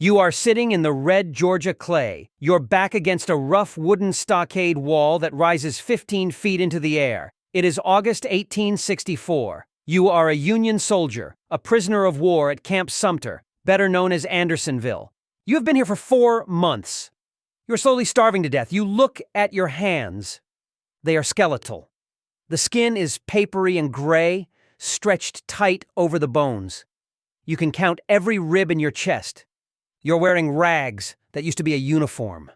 You are sitting in the red Georgia clay, your back against a rough wooden stockade wall that rises 15 feet into the air. It is August 1864. You are a Union soldier, a prisoner of war at Camp Sumter, better known as Andersonville. You have been here for 4 months. You are slowly starving to death. You look at your hands. They are skeletal. The skin is papery and gray, stretched tight over the bones. You can count every rib in your chest. You're wearing rags that used to be a uniform.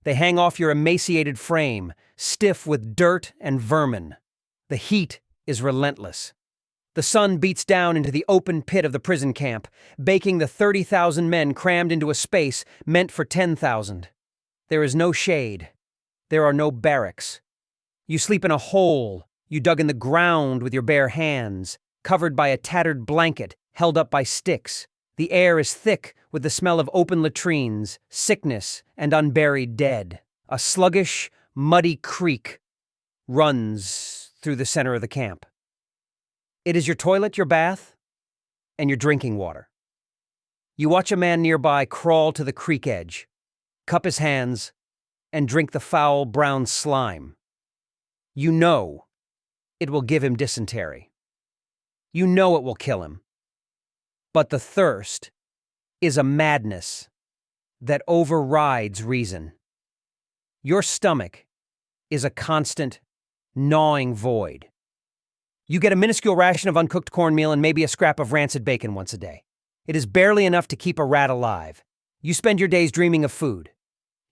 They hang off your emaciated frame, stiff with dirt and vermin. The heat is relentless. The sun beats down into the open pit of the prison camp, baking the 30,000 men crammed into a space meant for 10,000. There is no shade. There are no barracks. You sleep in a hole you dug in the ground with your bare hands, covered by a tattered blanket held up by sticks. The air is thick with the smell of open latrines, sickness, and unburied dead. A sluggish, muddy creek runs through the center of the camp. It is your toilet, your bath, and your drinking water. You watch a man nearby crawl to the creek edge, cup his hands, and drink the foul brown slime. You know it will give him dysentery. You know it will kill him. But the thirst is a madness that overrides reason. Your stomach is a constant, gnawing void. You get a minuscule ration of uncooked cornmeal and maybe a scrap of rancid bacon once a day. It is barely enough to keep a rat alive. You spend your days dreaming of food.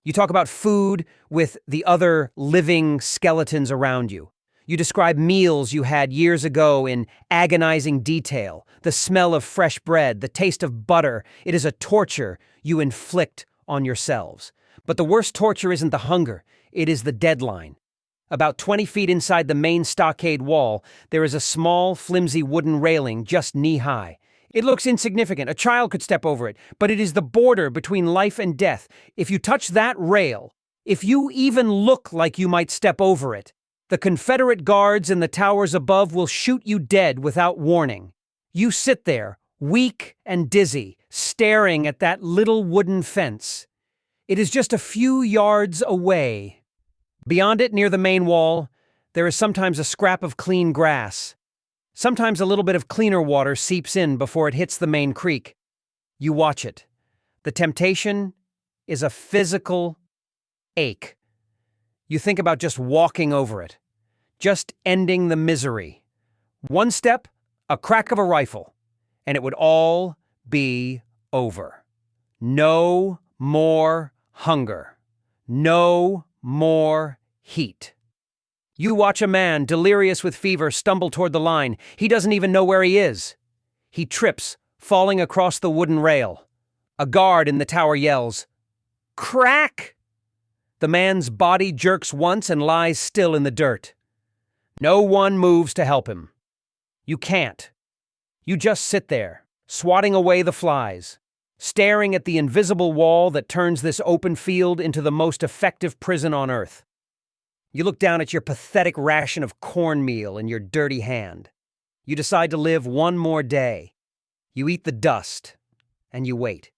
You talk about food with the other living skeletons around you. You describe meals you had years ago in agonizing detail, the smell of fresh bread, the taste of butter. It is a torture you inflict on yourselves. But the worst torture isn't the hunger, it is the deadline. About 20 feet inside the main stockade wall, there is a small, flimsy wooden railing just knee-high. It looks insignificant, a child could step over it, but it is the border between life and death. If you touch that rail, if you even look like you might step over it, the Confederate guards in the towers above will shoot you dead without warning. You sit there, weak and dizzy, staring at that little wooden fence. It is just a few yards away. Beyond it, near the main wall, there is sometimes a scrap of clean grass. Sometimes a little bit of cleaner water seeps in before it hits the main creek. You watch it. The temptation is a physical ache. You think about just walking over it, just ending the misery. One step, a crack of a rifle, and it would all be over. No more hunger. No more heat. You watch a man, delirious with fever, stumble toward the line. He doesn't even know where he is. He trips, falling across the wooden rail. A guard in the tower yells, "Crack!" The man's body jerks once and lies still in the dirt. No one moves to help him. You can't. You just sit there, swatting away the flies, staring at the invisible wall that turns this open field into the most effective prison on earth. You look down at your pathetic ration of cornmeal in your dirty hand. You decide to live one more day. You eat the dust, and you wait.